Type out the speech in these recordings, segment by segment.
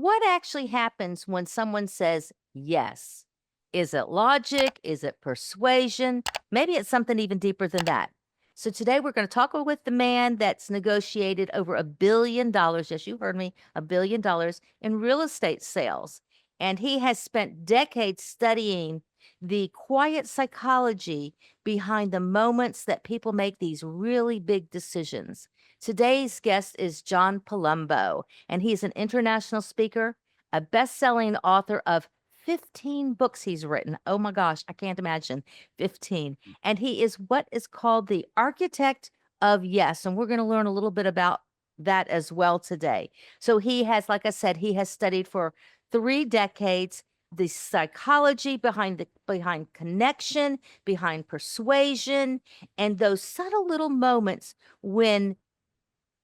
what actually happens when someone says yes? Is it logic? Is it persuasion? Maybe it's something even deeper than that. So today we're going to talk with the man that's negotiated over $1 billion. Yes, you heard me, $1 billion in real estate sales. And he has spent decades studying the quiet psychology behind the moments that people make these really big decisions. Today's guest is John Palumbo, and he's an international speaker, a best-selling author of 15 books he's written. Oh my gosh, I can't imagine 15. And he is what is called the architect of yes. And we're going to learn a little bit about that as well today. So he has, like I said, he has studied for 3 decades the psychology behind connection, behind persuasion, and those subtle little moments when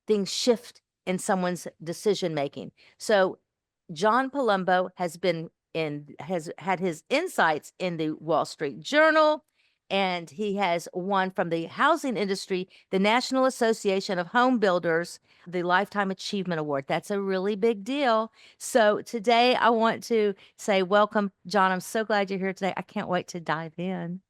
things shift in someone's decision making. So John Palumbo has had his insights in the Wall Street Journal, and he has won from the housing industry the National Association of Home Builders the Lifetime Achievement Award. That's a really big deal. So today I want to say welcome, John. I'm so glad you're here today. I can't wait to dive in.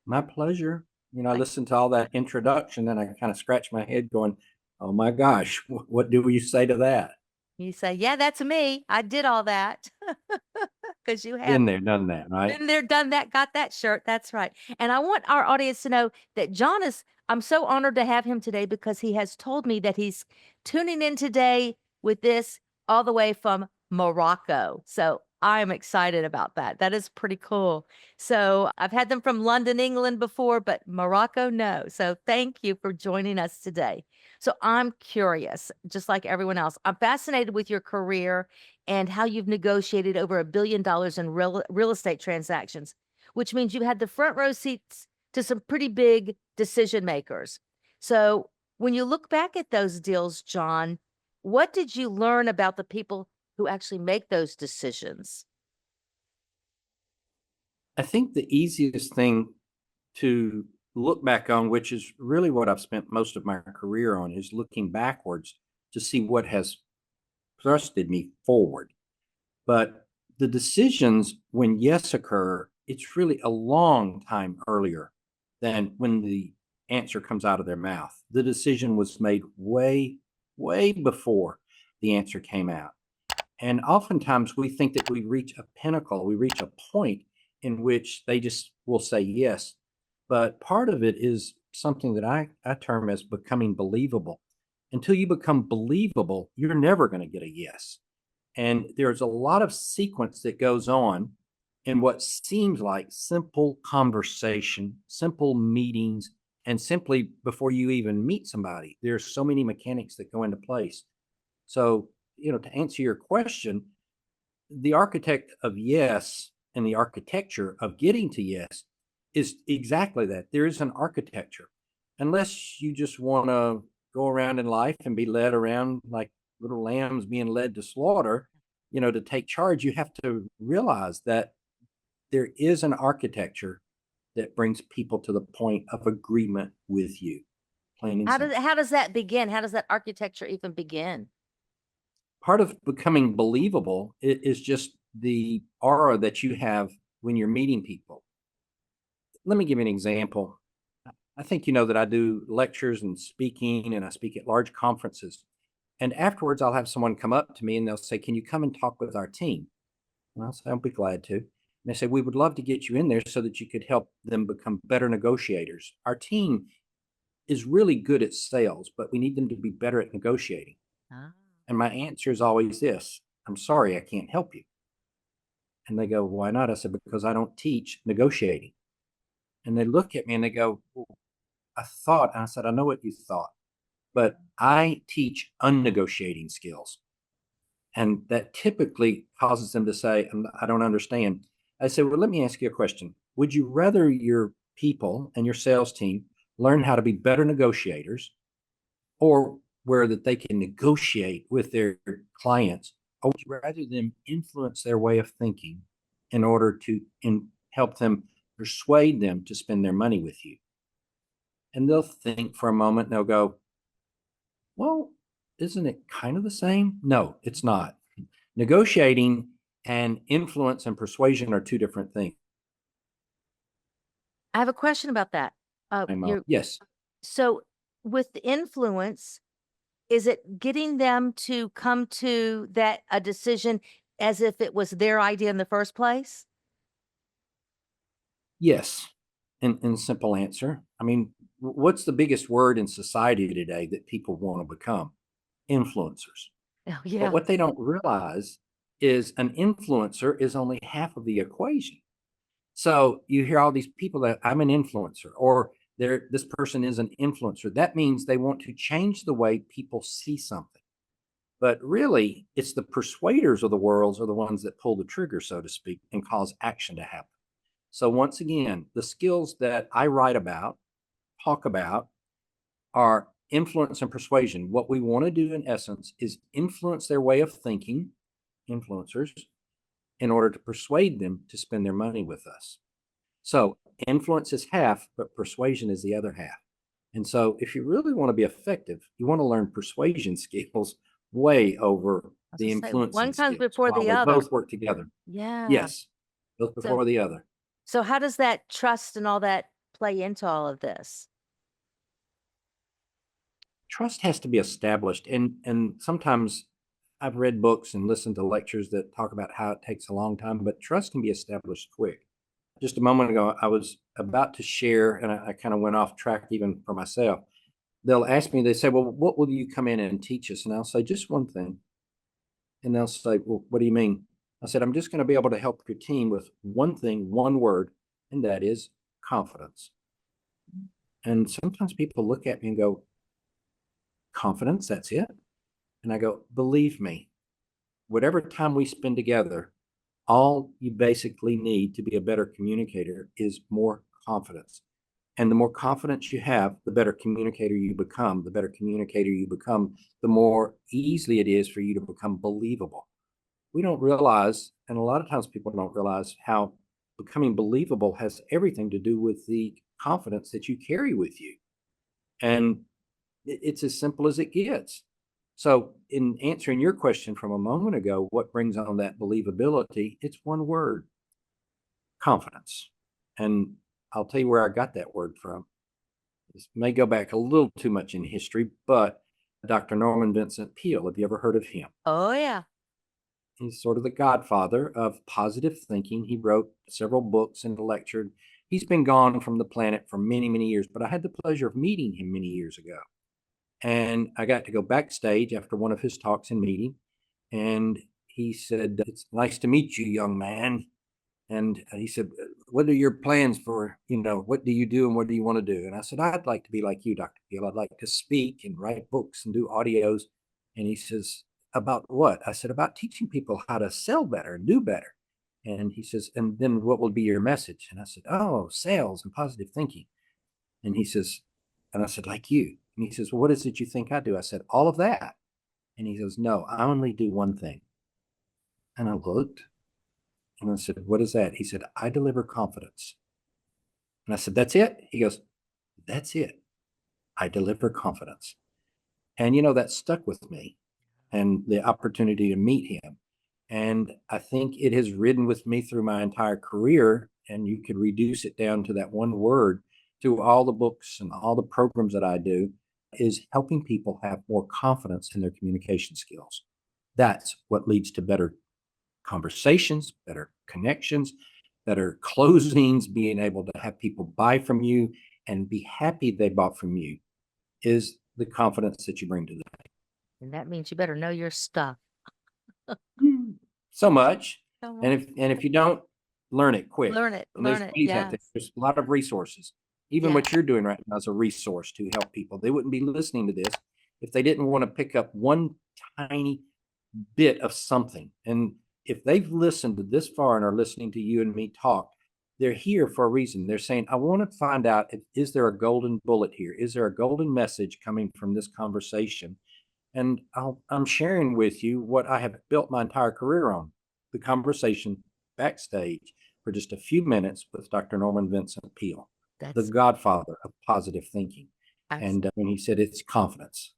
My pleasure. I listened to all that introduction and I kind of scratched my head going, oh my gosh, what do you say to that? You say, yeah, that's me. I did all that because you have Been there, done that, right? been there, done that, got that shirt. That's right. And I want our audience to know that I'm so honored to have him today because he has told me that he's tuning in today with this all the way from Morocco. So I'm excited about that. That is pretty cool. So I've had them from London, England before, but Morocco, no. So thank you for joining us today. So I'm curious, just like everyone else, I'm fascinated with your career and how you've negotiated over $1 billion in real estate transactions, which means you've had the front row seats to some pretty big decision makers. So when you look back at those deals, John, what did you learn about the people who actually make those decisions? I think the easiest thing to look back on, which is really what I've spent most of my career on, is looking backwards to see what has thrusted me forward. But the decisions, when yes occur, it's really a long time earlier than when the answer comes out of their mouth. The decision was made way, way before the answer came out. And oftentimes we think that we reach a pinnacle, we reach a point in which they just will say yes. But part of it is something that I term as becoming believable. Until you become believable, you're never going to get a yes. And there's a lot of sequence that goes on in what seems like simple conversation, simple meetings, and simply before you even meet somebody, there's so many mechanics that go into place. So, to answer your question, the architect of yes and the architecture of getting to yes is exactly that. There is an architecture. Unless you just want to go around in life and be led around like little lambs being led to slaughter, to take charge, you have to realize that there is an architecture that brings people to the point of agreement with you. Plain and simple. How does that begin? How does that architecture even begin? Part of becoming believable is just the aura that you have when you're meeting people. Let me give you an example. I think you know that I do lectures and speaking, and I speak at large conferences. And afterwards, I'll have someone come up to me and they'll say, "Can you come and talk with our team?" And I'll say, "I'll be glad to." And they say, "We would love to get you in there so that you could help them become better negotiators. Our team is really good at sales, but we need them to be better at negotiating." Ah. And my answer is always this: "I'm sorry, I can't help you." And they go, "Why not?" I said, "Because I don't teach negotiating." And they look at me and they go, "Well, I thought," and I said, "I know what you thought, but I teach unnegotiating skills." And that typically causes them to say, "I don't understand." I said, "Well, let me ask you a question. Would you rather your people and your sales team learn how to be better negotiators, or where that they can negotiate with their clients, or would you rather them influence their way of thinking in order to help them persuade them to spend their money with you?" And they'll think for a moment and they'll go, "Well, isn't it kind of the same?" No, it's not. Negotiating and influence and persuasion are two different things. I have a question about that. Yes. So with the influence, is it getting them to come to a decision as if it was their idea in the first place? Yes. In simple answer. I mean, what's the biggest word in society today that people want to become? Influencers. Oh, But yeah. what they don't realize is an influencer is only half of the equation. So you hear all these people that I'm an influencer or this person is an influencer. That means they want to change the way people see something. But really, it's the persuaders of the world are the ones that pull the trigger, so to speak, and cause action to happen. So once again, the skills that I write about, talk about, are influence and persuasion. What we want to do in essence is influence their way of thinking, influencers, in order to persuade them to spend their money with us. So influence is half, but persuasion is the other half. And so if you really want to be effective, you want to learn persuasion skills way over I was the gonna say, one influencing comes skills before while the they other. both work together. Yeah. Yes, both So before the other. so how does that trust and all that play into all of this? Trust has to be established. And sometimes I've read books and listened to lectures that talk about how it takes a long time, but trust can be established quick. Just a moment ago, I was about to share, and I kind of went off track even for myself. They'll ask me, they say, well, what will you come in and teach us? And I'll say, just one thing. And they'll say, well, what do you mean? I said, I'm just going to be able to help your team with one thing, one word, and that is confidence. And sometimes people look at me and go, confidence, that's it? And I go, believe me, whatever time we spend together, all you basically need to be a better communicator is more confidence. And the more confidence you have, the better communicator you become. The better communicator you become, the more easily it is for you to become believable. We don't realize, and a lot of times people don't realize how becoming believable has everything to do with the confidence that you carry with you. And it's as simple as it gets. So, in answering your question from a moment ago, what brings on that believability? It's one word: confidence. And I'll tell you where I got that word from. This may go back a little too much in history, but Dr. Norman Vincent Peale, have you ever heard of him? Oh, yeah. He's sort of the godfather of positive thinking. He wrote several books and lectured. He's been gone from the planet for many, many years, but I had the pleasure of meeting him many years ago. And I got to go backstage after one of his talks and meeting. And he said, it's nice to meet you, young man. And he said, what are your plans for, what do you do and what do you want to do? And I said, I'd like to be like you, Dr. Peel. I'd like to speak and write books and do audios. And he says, about what? I said, about teaching people how to sell better and do better. And he says, and then what will be your message? And I said, oh, sales and positive thinking. And he says, and I said, like you. And he says, well, what is it you think I do? I said, all of that. And he goes, no, I only do one thing. And I looked and I said, what is that? He said, I deliver confidence. And I said, that's it? He goes, that's it. I deliver confidence. And, that stuck with me and the opportunity to meet him. And I think it has ridden with me through my entire career. And you could reduce it down to that one word through all the books and all the programs that I do is helping people have more confidence in their communication skills. That's what leads to better conversations, better connections, better closings, being able to have people buy from you and be happy they bought from you is the confidence that you bring to them. And that means you better know your stuff. So much. So And if you don't, learn it quick. learn it, And there's learn it. ways out there. Yes. There's a lot of resources. Even Yeah. what you're doing right now is a resource to help people. They wouldn't be listening to this if they didn't want to pick up one tiny bit of something. And if they've listened to this far and are listening to you and me talk, they're here for a reason. They're saying, I want to find out, is there a golden bullet here? Is there a golden message coming from this conversation? And I'm sharing with you what I have built my entire career on, the conversation backstage for just a few minutes with Dr. Norman Vincent Peale, the That's godfather of positive thinking. abs- And when he said it's confidence.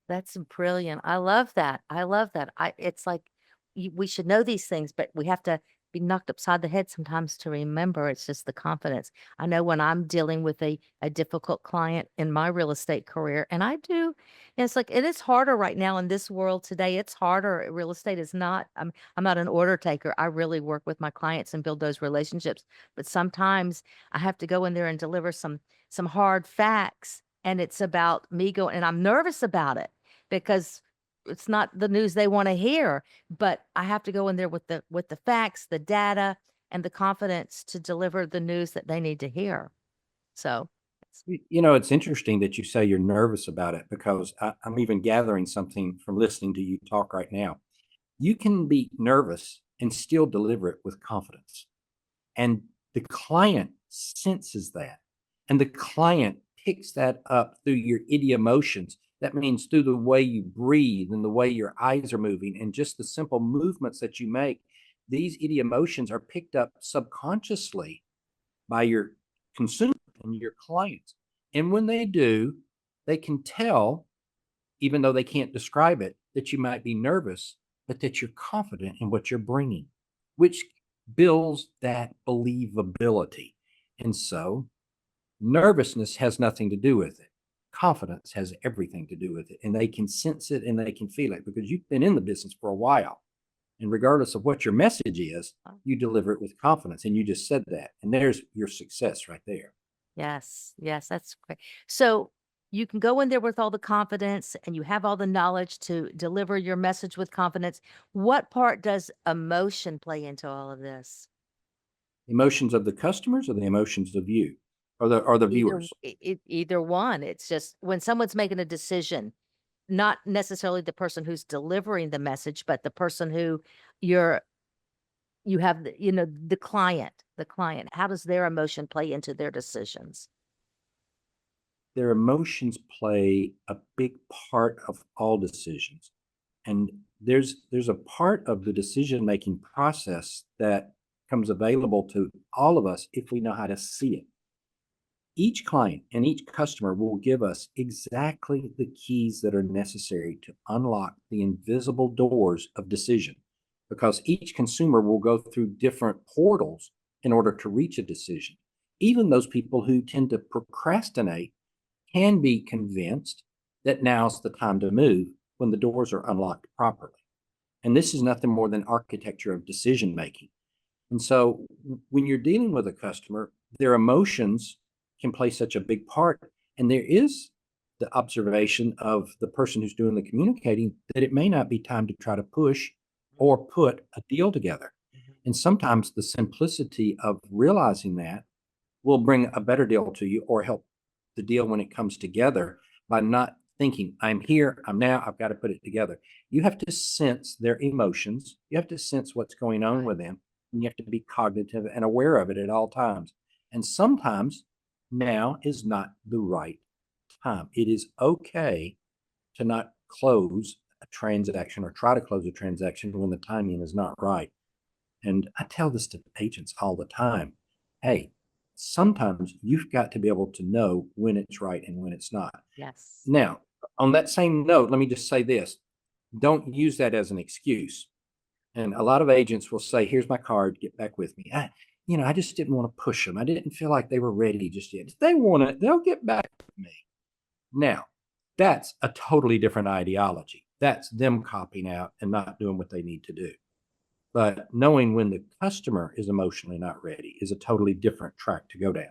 that's brilliant. I love that. I love that. It's like we should know these things, but we have to be knocked upside the head sometimes to remember. It's just the confidence. I know when I'm dealing with a difficult client in my real estate career, and I do, and it's like it is harder right now in this world today. It's harder. Real estate is not. I'm not an order taker. I really work with my clients and build those relationships. But sometimes I have to go in there and deliver some hard facts, and it's about me going, and I'm nervous about it because it's not the news they want to hear, but I have to go in there with the facts, the data, and the confidence to deliver the news that they need to hear. So, it's It's interesting that you say you're nervous about it because I'm even gathering something from listening to you talk right now. You can be nervous and still deliver it with confidence. And the client senses that. And the client picks that up through your idiomotions. That means through the way you breathe and the way your eyes are moving and just the simple movements that you make. These idiomotions are picked up subconsciously by your consumer and your clients. And when they do, they can tell, even though they can't describe it, that you might be nervous, but that you're confident in what you're bringing, which builds that believability. And so nervousness has nothing to do with it. Confidence has everything to do with it. And they can sense it and they can feel it because you've been in the business for a while. And regardless of what your message is, you deliver it with confidence. And you just said that. And there's your success right there. yes, yes, that's great. So, you can go in there with all the confidence and you have all the knowledge to deliver your message with confidence. What part does emotion play into all of this? Emotions of the customers or the emotions of you or the viewers. Either one. It's just when someone's making a decision, not necessarily the person who's delivering the message, but the person who you're you have the client. How does their emotion play into their decisions? Their emotions play a big part of all decisions. And there's a part of the decision making process that comes available to all of us if we know how to see it. Each client and each customer will give us exactly the keys that are necessary to unlock the invisible doors of decision because each consumer will go through different portals in order to reach a decision. Even those people who tend to procrastinate can be convinced that now's the time to move when the doors are unlocked properly. And this is nothing more than architecture of decision making. And so when you're dealing with a customer, their emotions can play such a big part. And there is the observation of the person who's doing the communicating that it may not be time to try to push or put a deal together. And sometimes the simplicity of realizing that will bring a better deal to you or help the deal when it comes together by not thinking, I'm here, I'm now, I've got to put it together. You have to sense their emotions. You have to sense what's going on with them. And you have to be cognitive and aware of it at all times. And sometimes now is not the right time. It is okay to not close a transaction or try to close a transaction when the timing is not right. And I tell this to agents all the time. Hey, sometimes you've got to be able to know when it's right and when it's not. Yes. Now, on that same note, let me just say this. Don't use that as an excuse. And a lot of agents will say, here's my card, get back with me. I just didn't want to push them. I didn't feel like they were ready just yet. If they want it, they'll get back with me. Now, that's a totally different ideology. That's them copping out and not doing what they need to do. But knowing when the customer is emotionally not ready is a totally different track to go down.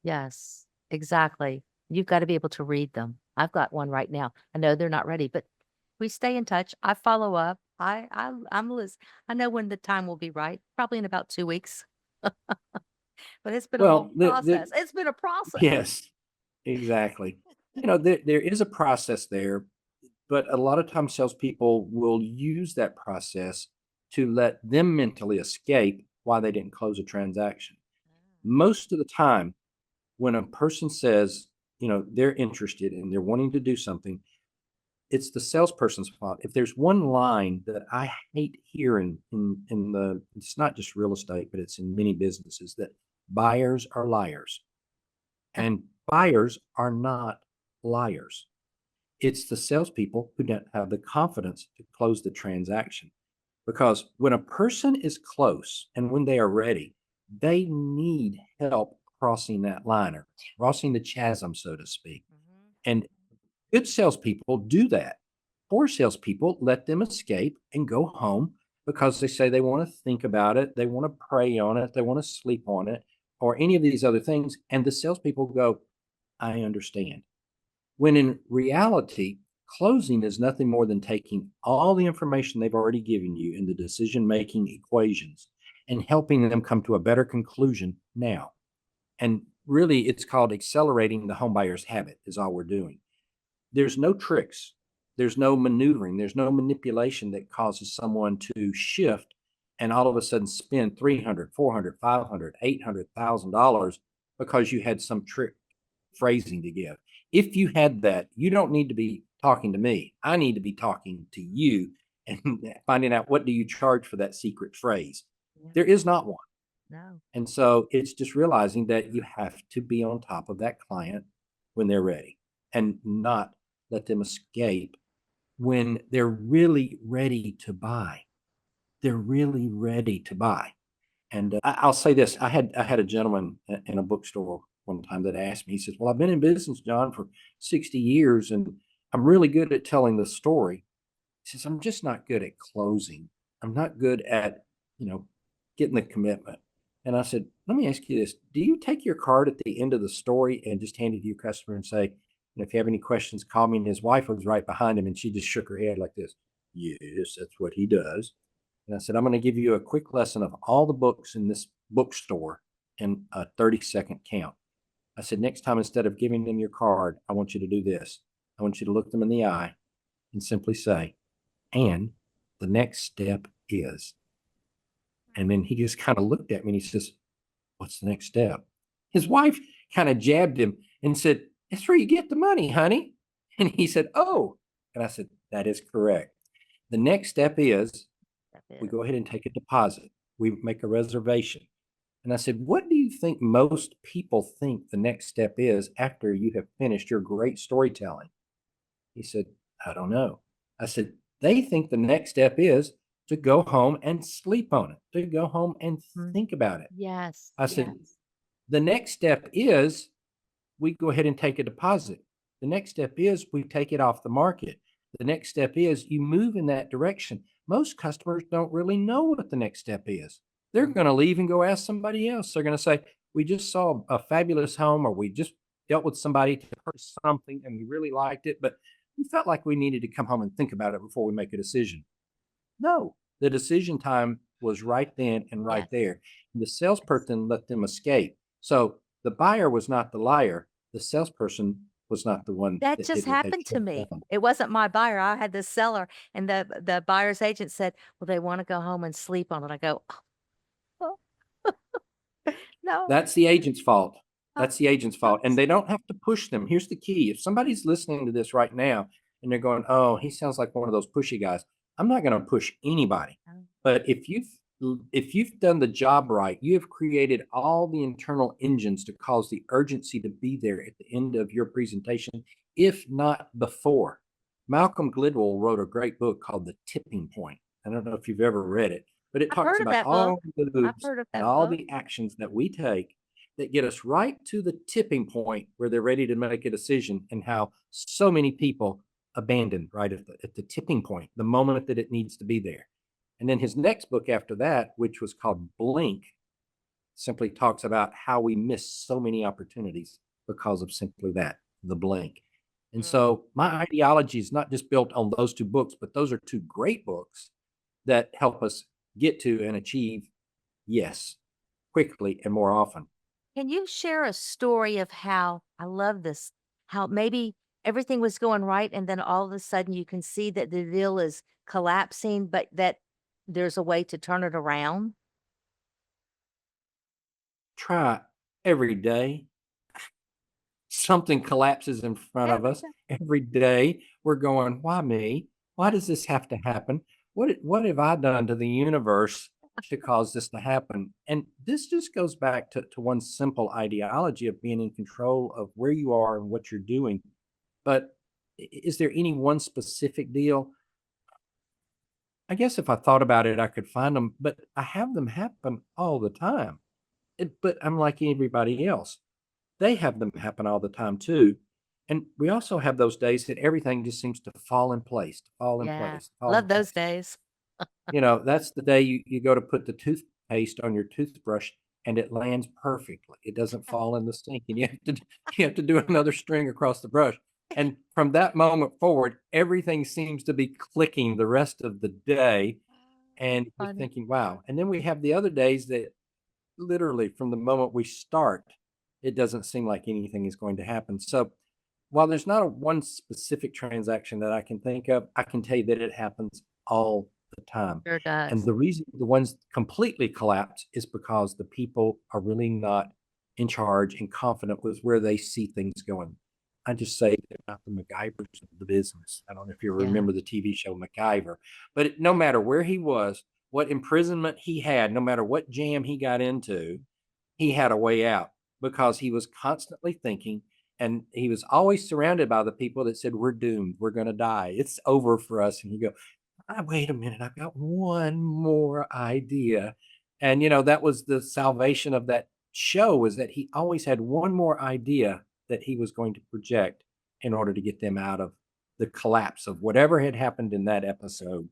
Yes, exactly. You've got to be able to read them. I've got one right now. I know they're not ready, but we stay in touch. I follow up. I'm Liz. I know when the time will be right, probably in about 2 weeks. But it's been a long Well, process. It's been a process. yes, exactly. There is a process there, but a lot of times salespeople will use that process to let them mentally escape why they didn't close a transaction. Most of the time, when a person says, they're interested and they're wanting to do something, it's the salesperson's fault. If there's one line that I hate hearing it's not just real estate, but it's in many businesses, that buyers are liars and buyers are not liars. It's the salespeople who don't have the confidence to close the transaction. Because when a person is close and when they are ready, they need help crossing that line or crossing the chasm, so to speak. Mhm. And good salespeople do that. Poor salespeople let them escape and go home because they say they want to think about it, they want to pray on it, they want to sleep on it, or any of these other things. And the salespeople go, I understand. When in reality, closing is nothing more than taking all the information they've already given you in the decision making equations and helping them come to a better conclusion now. And really, it's called accelerating the homebuyer's habit, is all we're doing. There's no tricks, there's no maneuvering, there's no manipulation that causes someone to shift and all of a sudden spend 300, 400, 500, $800,000 because you had some trick phrasing to give. If you had that, you don't need to be talking to me. I need to be talking to you and finding out, what do you charge for that secret phrase? Yeah. There is not one. No. And so it's just realizing that you have to be on top of that client when they're ready and not let them escape when they're really ready to buy. They're really ready to buy. And I'll say this: I had a gentleman in a bookstore one time that asked me. He says, "Well, I've been in business, John, for 60 years, and I'm really good at telling the story." He says, "I'm just not good at closing. I'm not good at, getting the commitment." And I said, "Let me ask you this: do you take your card at the end of the story and just hand it to your customer and say, if you have any questions, call me?" And his wife was right behind him, and she just shook her head like this. "Yes, that's what he does." And I said, "I'm going to give you a quick lesson of all the books in this bookstore in a 30-second count." I said, "Next time, instead of giving them your card, I want you to do this. I want you to look them in the eye and simply say, 'And the next step is.'" And then he just kind of looked at me and he says, "What's the next step?" His wife kind of jabbed him and said, "That's where you get the money, honey." And he said, "Oh." And I said, "That is correct. The next step is That we is. go ahead and take a deposit. We make a reservation." And I said, "What do you think most people think the next step is after you have finished your great storytelling?" He said, "I don't know." I said, "They think the next step is to go home and sleep on it, to go home and Mm. think about it." Yes. I said, "The next step is we go ahead and take a deposit. The next step is we take it off the market. The next step is you move in that direction." Most customers don't really know what the next step is. They're going to leave and go ask somebody else. They're going to say, "We just saw a fabulous home," or "We just dealt with somebody to purchase something and we really liked it, but we felt like we needed to come home and think about it before we make a decision." No, the decision time was right then and right Yes. there. The salesperson let them escape. So the buyer was not the liar. The salesperson was not the one That that just did what they happened to should have me. done. It wasn't my buyer. I had the seller, and the buyer's agent said, "Well, they wanna go home and sleep on it." I go, "Oh, no." That's the agent's fault. Oh, That's the agent's oh, fault. And they don't have to push them. Here's the key. If somebody's listening to this right now and they're going, "Oh, he sounds like one of those pushy guys," I'm not going to push anybody. no. But if you've done the job right, you have created all the internal engines to cause the urgency to be there at the end of your presentation, if not before. Malcolm Gladwell wrote a great book called The Tipping Point. I don't know if you've ever read it, but it I've talks heard of about that book. all the I've moves heard of and that all book. the actions that we take that get us right to the tipping point where they're ready to make a decision, and how so many people abandon right at the tipping point, the moment that it needs to be there. And then his next book after that, which was called Blink, simply talks about how we miss so many opportunities because of simply that, the blink. And Mm. so my ideology is not just built on those two books, but those are two great books that help us get to and achieve yes quickly and more often. Can you share a story of how I love this, how maybe everything was going right, and then all of a sudden you can see that the deal is collapsing, but that there's a way to turn it around? Try every day. Something collapses in front of Every us time. every day. We're going, "Why me? Why does this have to happen? What have I done to the universe to cause this to happen?" And this just goes back to one simple ideology of being in control of where you are and what you're doing. But is there any one specific deal? I guess if I thought about it, I could find them, but I have them happen all the time. But I'm like everybody else. They have them happen all the time too. And we also have those days that everything just seems to fall in place, to fall in Yeah. place, fall in Love those place. days. That's the day you go to put the toothpaste on your toothbrush and it lands perfectly. It doesn't fall in the sink and you have to do another string across the brush. And from that moment forward, everything seems to be clicking the rest of the day. And you're Funny. thinking, wow. And then we have the other days that literally from the moment we start, it doesn't seem like anything is going to happen. So while there's not a one specific transaction that I can think of, I can tell you that it happens all the time. Sure And does. the reason the ones completely collapse is because the people are really not in charge and confident with where they see things going. I just say they're not the MacGyvers of the business. I don't know if you Yeah. remember the TV show MacGyver, but no matter where he was, what imprisonment he had, no matter what jam he got into, he had a way out because he was constantly thinking and he was always surrounded by the people that said, we're doomed. We're going to die. It's over for us. And you go, wait a minute. I've got one more idea. And, that was the salvation of that show was that he always had one more idea that he was going to project in order to get them out of the collapse of whatever had happened in that episode.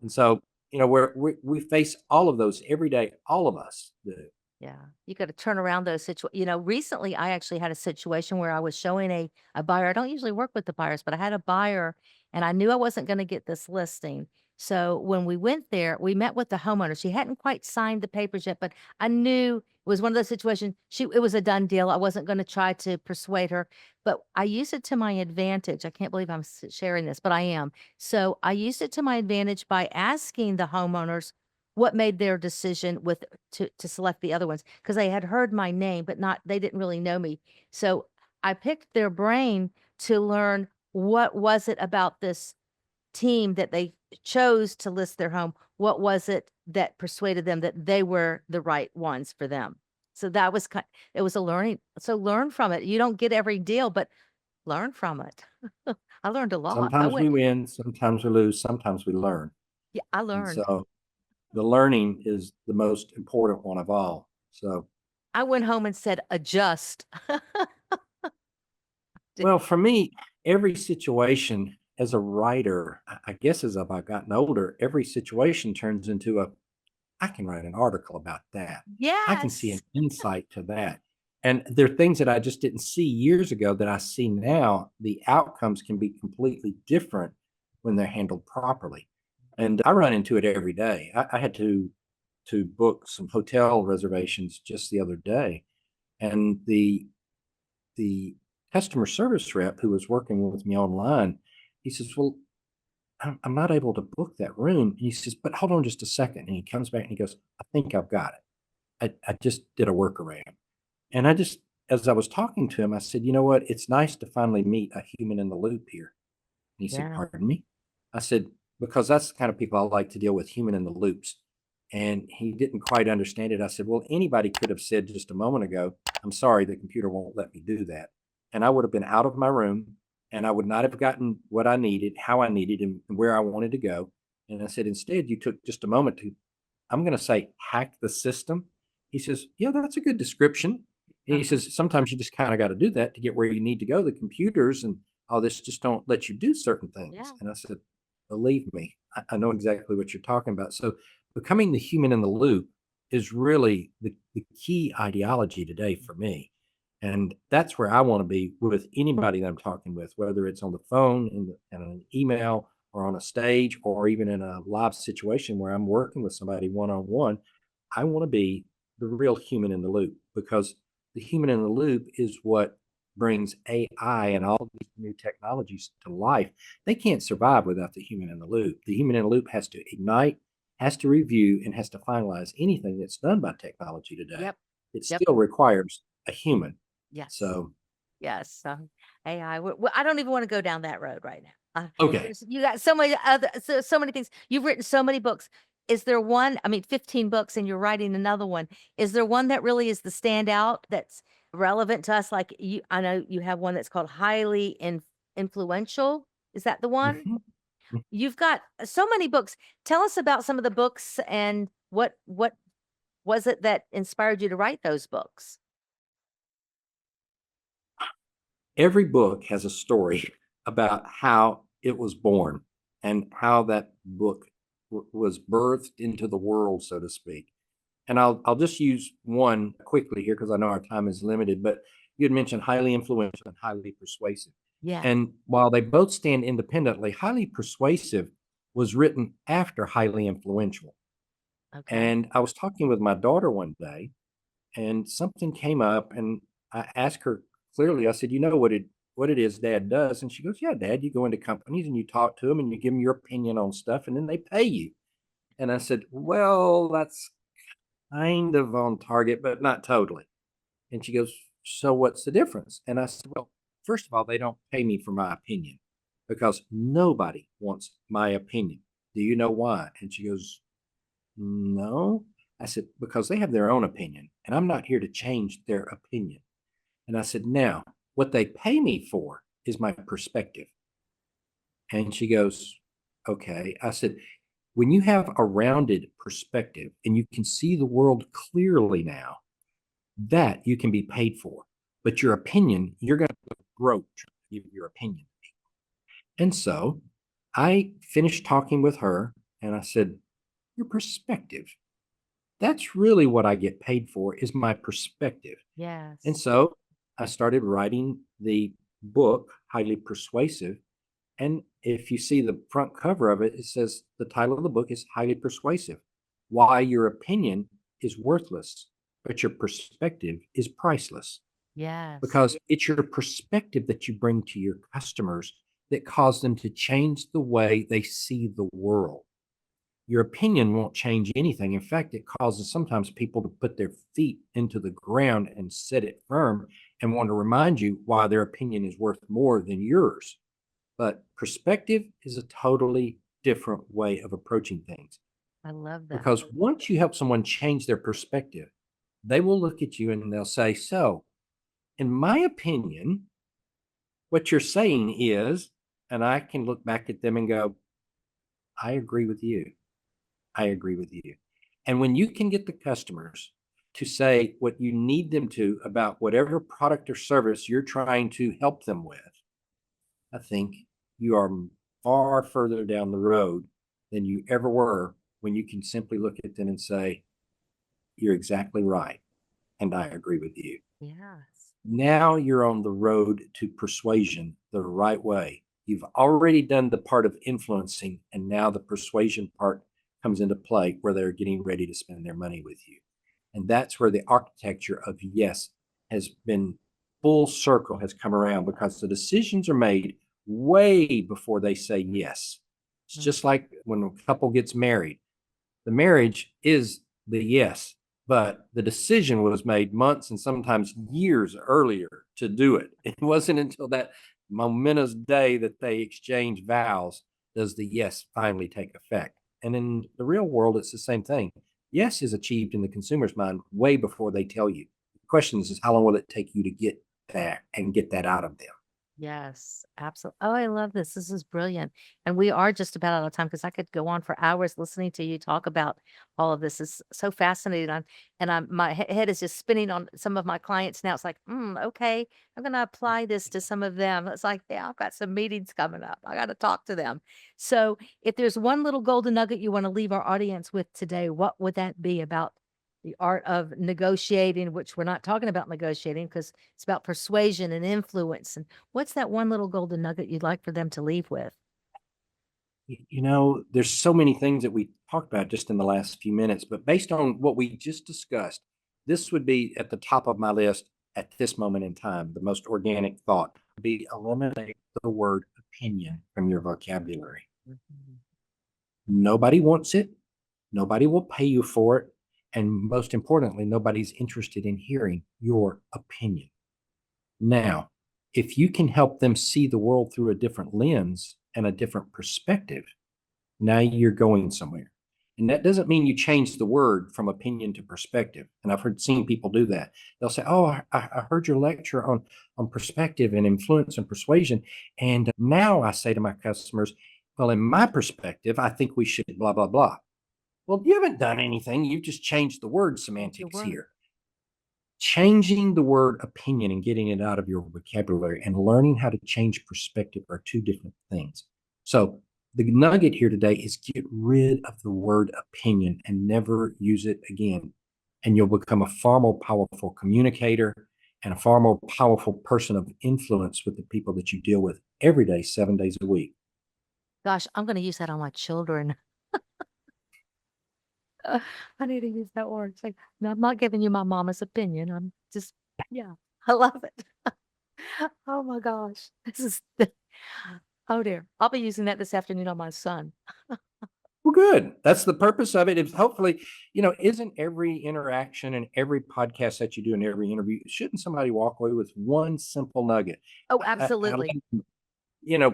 And so, we face all of those every day. All of us do. Yeah, you gotta turn around those recently, I actually had a situation where I was showing a buyer. I don't usually work with the buyers, but I had a buyer, and I knew I wasn't gonna get this listing. So, when we went there, we met with the homeowner. She hadn't quite signed the papers yet, but I knew it was one of those situations, it was a done deal. I wasn't gonna try to persuade her, but I used it to my advantage. I can't believe I'm sharing this, but I am. So, I used it to my advantage by asking the homeowners what made their decision to select the other ones, because they had heard my name, but not they didn't really know me. So, I picked their brain to learn what was it about this team that they chose to list their home? What was it that persuaded them that they were the right ones for them? So that was it was a learning. So learn from it. You don't get every deal, but learn from it. I learned a lot. I Sometimes we went win, sometimes we lose, sometimes we learn. Yeah, I And learned. so the learning is the most important one of all. So, I went home and said, "Adjust." D well, for me, every situation as a writer, I guess as I've gotten older, every situation turns into I can write an article about that. I can see an Yes. insight to that. And there are things that I just didn't see years ago that I see now. The outcomes can be completely different when they're handled properly. And I run into it every day. I had to book some hotel reservations just the other day, and the customer service rep who was working with me online, he says, "Well, I'm not able to book that room." And he says, "But hold on just a second." And he comes back and he goes, "I think I've got it. I just did a workaround." And as I was talking to him, I said, "You know what? It's nice to finally meet a human in the loop here." And he said, Yeah. "Pardon me?" I said, "Because that's the kind of people I like to deal with, human in the loops." And he didn't quite understand it. I said, "Well, anybody could have said just a moment ago, 'I'm sorry, the computer won't let me do that.' And I would have been out of my room and I would not have gotten what I needed, how I needed, and where I wanted to go." And I said, "Instead, you took just a moment to, I'm going to say, hack the system." He says, "Yeah, that's a good description." And he Uh-huh. says, "Sometimes you just kind of got to do that to get where you need to go. The computers and all this just don't let you do certain things." Yeah. And I said, "Believe me, I know exactly what you're talking about." So becoming the human in the loop is really the key ideology today for me. And that's where I want to be with anybody that I'm talking with, whether it's on the phone, in an email, or on a stage, or even in a live situation where I'm working with somebody one on one. I want to be the real human in the loop because the human in the loop is what brings AI and all these new technologies to life. They can't survive without the human in the loop. The human in the loop has to ignite, has to review, and has to finalize anything that's done by technology today. Yep. It Yep. still requires a human. Yes. So, Yes. AI. I don't even want to go down that road right now. okay. You got so many other so many things. You've written so many books. Is there one? I mean, 15 books, and you're writing another one. Is there one that really is the standout that's relevant to us? Like I know you have one that's called highly Influential. Is that the one? Mhm. You've got so many books. Tell us about some of the books and what was it that inspired you to write those books? Every book has a story about how it was born and how that book was birthed into the world, so to speak. And I'll just use one quickly here because I know our time is limited. But you had mentioned highly influential and highly persuasive. Yeah. And while they both stand independently, highly persuasive was written after highly influential. Okay. And I was talking with my daughter one day, and something came up, and I asked her clearly. I said, "You know what it is Dad does?" And she goes, "Yeah, Dad. You go into companies and you talk to them and you give them your opinion on stuff, and then they pay you." And I said, "Well, that's kind of on target, but not totally." And she goes, "So what's the difference?" And I said, "Well, first of all, they don't pay me for my opinion because nobody wants my opinion. Do you know why?" And she goes, "No." I said, "Because they have their own opinion, and I'm not here to change their opinion." And I said, "Now, what they pay me for is my perspective." And she goes, "Okay." I said, "When you have a rounded perspective and you can see the world clearly now, that you can be paid for. But your opinion, you're going to grow to give your opinion." And so I finished talking with her and I said, "Your perspective, that's really what I get paid for is my perspective." And Yes. so I started writing the book, Highly Persuasive. And if you see the front cover of it, it says the title of the book is Highly Persuasive: Why Your Opinion is Worthless, but Your Perspective is Priceless. Yes. Because it's your perspective that you bring to your customers that cause them to change the way they see the world. Your opinion won't change anything. In fact, it causes sometimes people to put their feet into the ground and set it firm and want to remind you why their opinion is worth more than yours. But perspective is a totally different way of approaching things. I love that. Because once you help someone change their perspective, they will look at you and they'll say, "So, in my opinion, what you're saying is," and I can look back at them and go, "I agree with you. I agree with you." And when you can get the customers to say what you need them to about whatever product or service you're trying to help them with, I think you are far further down the road than you ever were when you can simply look at them and say, "You're exactly right. And I agree with you." Yes. Now you're on the road to persuasion the right way. You've already done the part of influencing, and now the persuasion part comes into play where they're getting ready to spend their money with you. And that's where the architecture of yes has been full circle, has come around because the decisions are made way before they say yes. It's Mm. just like when a couple gets married, the marriage is the yes, but the decision was made months and sometimes years earlier to do it. It wasn't until that momentous day that they exchange vows does the yes finally take effect. And in the real world, it's the same thing. Yes is achieved in the consumer's mind way before they tell you. The question is how long will it take you to get that and get that out of them? Yes, absolutely. Oh, I love this. This is brilliant. And we are just about out of time because I could go on for hours listening to you talk about all of this. Is so fascinating. My head is just spinning on some of my clients now. It's like, okay, I'm going to apply this to some of them. It's like, yeah, I've got some meetings coming up. I got to talk to them. So, if there's one little golden nugget you want to leave our audience with today, what would that be about the art of negotiating, which we're not talking about negotiating because it's about persuasion and influence. And what's that one little golden nugget you'd like for them to leave with? There's so many things that we talked about just in the last few minutes, but based on what we just discussed, this would be at the top of my list at this moment in time. The most organic thought would be eliminate the word opinion from your vocabulary. Mhm. Nobody wants it. Nobody will pay you for it. And most importantly, nobody's interested in hearing your opinion. Now, if you can help them see the world through a different lens and a different perspective, now you're going somewhere. And that doesn't mean you change the word from opinion to perspective. And I've seen people do that. They'll say, "Oh, I heard your lecture on perspective and influence and persuasion. And now I say to my customers, well, in my perspective, I think we should blah, blah, blah." Well, you haven't done anything. You've just changed the word semantics here. Changing the word opinion and getting it out of your vocabulary and learning how to change perspective are two different things. So the nugget here today is get rid of the word opinion and never use it again. And you'll become a far more powerful communicator and a far more powerful person of influence with the people that you deal with every day, 7 days a week. Gosh, I'm going to use that on my children. I need to use that word. It's like, no, I'm not giving you my mama's opinion. I'm just, yeah, I love it. Oh my gosh. This is, oh dear. I'll be using that this afternoon on my son. Well, good. That's the purpose of it. Is hopefully, isn't every interaction and every podcast that you do and every interview, shouldn't somebody walk away with one simple nugget? Oh, I absolutely.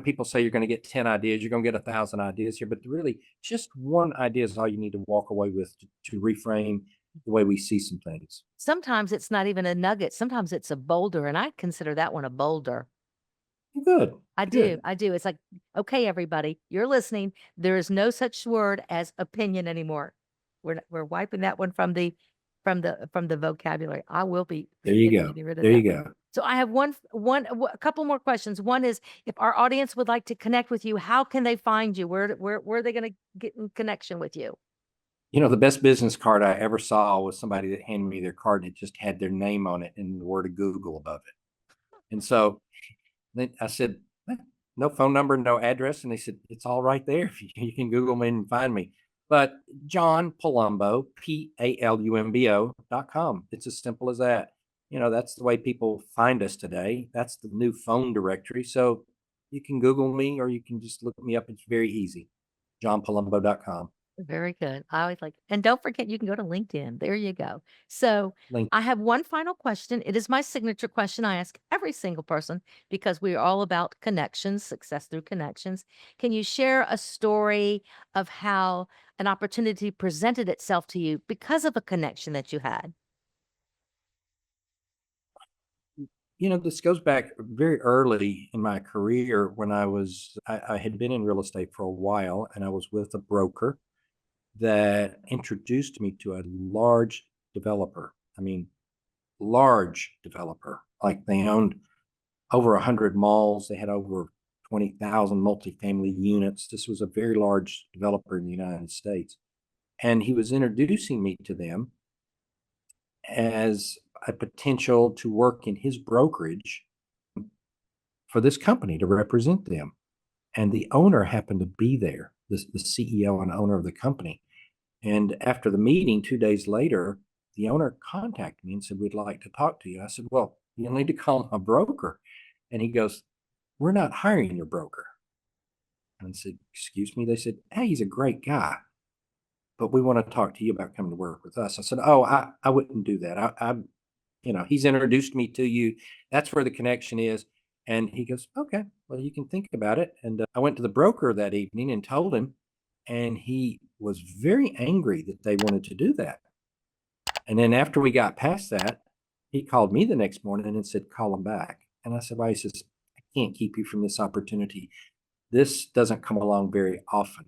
people say you're going to get 10 ideas, you're going to get 1,000 ideas here, but really just one idea is all you need to walk away with to reframe the way we see some things. Sometimes it's not even a nugget. Sometimes it's a boulder, and I consider that one a boulder. Good. I Good. do. It's like, okay, everybody, you're listening. There is no such word as opinion anymore. We're wiping that one from the vocabulary. I will be There you go. getting rid of There that you one. go. So I have a couple more questions. One is, if our audience would like to connect with you, how can they find you? Where are they going to get in connection with you? The best business card I ever saw was somebody that handed me their card and it just had their name on it and the word Google above it. And so then I said, no phone number, no address. And they said, it's all right there. You can Google me and find me. But John Palumbo, PALUMBO.com. It's as simple as that. That's the way people find us today. That's the new phone directory. So you can Google me or you can just look me up. It's very easy. JohnPalumbo.com. Very good. I always like, and don't forget, you can go to LinkedIn. There you go. So Link. I have one final question. It is my signature question. I ask every single person because we are all about connections, success through connections. Can you share a story of how an opportunity presented itself to you because of a connection that you had? This goes back very early in my career when I had been in real estate for a while and I was with a broker that introduced me to a large developer. I mean, large developer. Like they owned over 100 malls. They had over 20,000 multifamily units. This was a very large developer in the United States. And he was introducing me to them as a potential to work in his brokerage for this company to represent them. And the owner happened to be there, the CEO and owner of the company. And after the meeting, 2 days later, the owner contacted me and said, we'd like to talk to you. I said, well, you'll need to call a broker. And he goes, we're not hiring your broker. And I said, excuse me? They said, hey, he's a great guy, but we want to talk to you about coming to work with us. I said, oh, I wouldn't do that. He's introduced me to you. That's where the connection is. And he goes, okay, well, you can think about it. And I went to the broker that evening and told him, and he was very angry that they wanted to do that. And then after we got past that, he called me the next morning and said, call him back. And I said, why? He says, I can't keep you from this opportunity. This doesn't come along very often.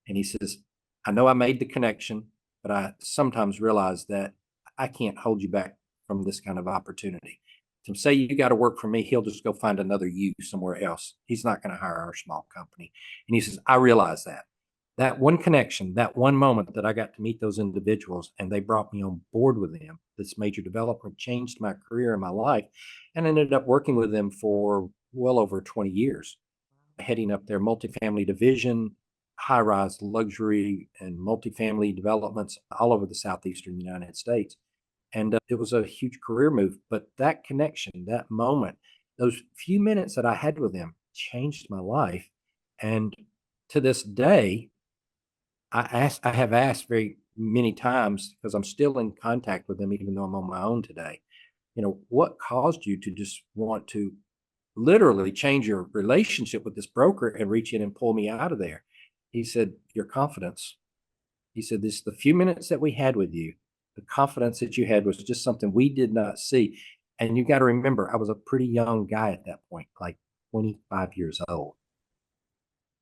And he says, I know I made the connection, but I sometimes realize that I can't hold you back from this kind of opportunity. So say you got to work for me, he'll just go find another you somewhere else. He's not going to hire our small company. And he says, I realize that. That one connection, that one moment that I got to meet those individuals and they brought me on board with them, this major developer changed my career and my life, and I ended up working with them for well over 20 years, heading up their multifamily division, high-rise luxury and multifamily developments all over the southeastern United States. And it was a huge career move. But that connection, that moment, those few minutes that I had with them changed my life. And to this day, I have asked very many times, because I'm still in contact with them, even though I'm on my own today, what caused you to just want to literally change your relationship with this broker and reach in and pull me out of there? He said, your confidence. He said, this, the few minutes that we had with you, the confidence that you had was just something we did not see. And you got to remember, I was a pretty young guy at that point, like 25 years old.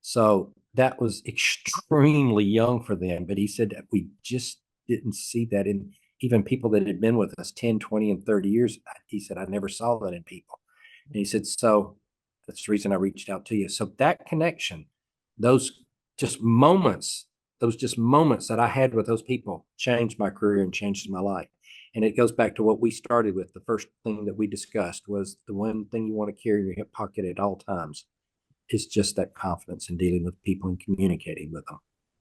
So that was extremely young for them. But he said that we just didn't see that in even people that had been with us 10, 20, and 30 years. He said, I never saw that in people. And he said, so that's the reason I reached out to you. So that connection, those just moments, that I had with those people changed my career and changed my life. And it goes back to what we started with. The first thing that we discussed was the one thing you want to carry in your hip pocket at all times is just that confidence in dealing with people and communicating with them.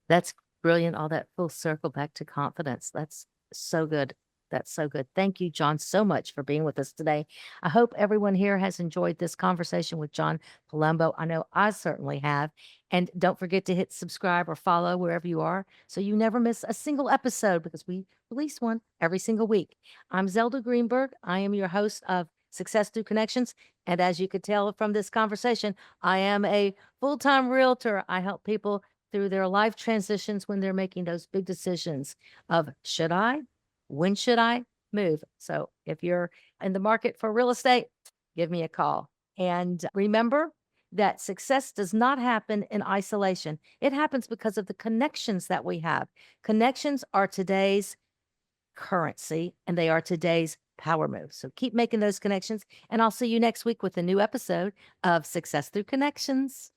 That's brilliant. All that full circle back to confidence. That's so good. That's so good. Thank you, John, so much for being with us today. I hope everyone here has enjoyed this conversation with John Palumbo. I know I certainly have. And don't forget to hit subscribe or follow wherever you are so you never miss a single episode because we release one every single week. I'm Zelda Greenberg. I am your host of Success Through Connections. And as you could tell from this conversation, I am a full-time realtor. I help people through their life transitions when they're making those big decisions of should I, when should I move? So if you're in the market for real estate, give me a call. And remember that success does not happen in isolation. It happens because of the connections that we have. Connections are today's currency and they are today's power move. So keep making those connections. And I'll see you next week with a new episode of Success Through Connections.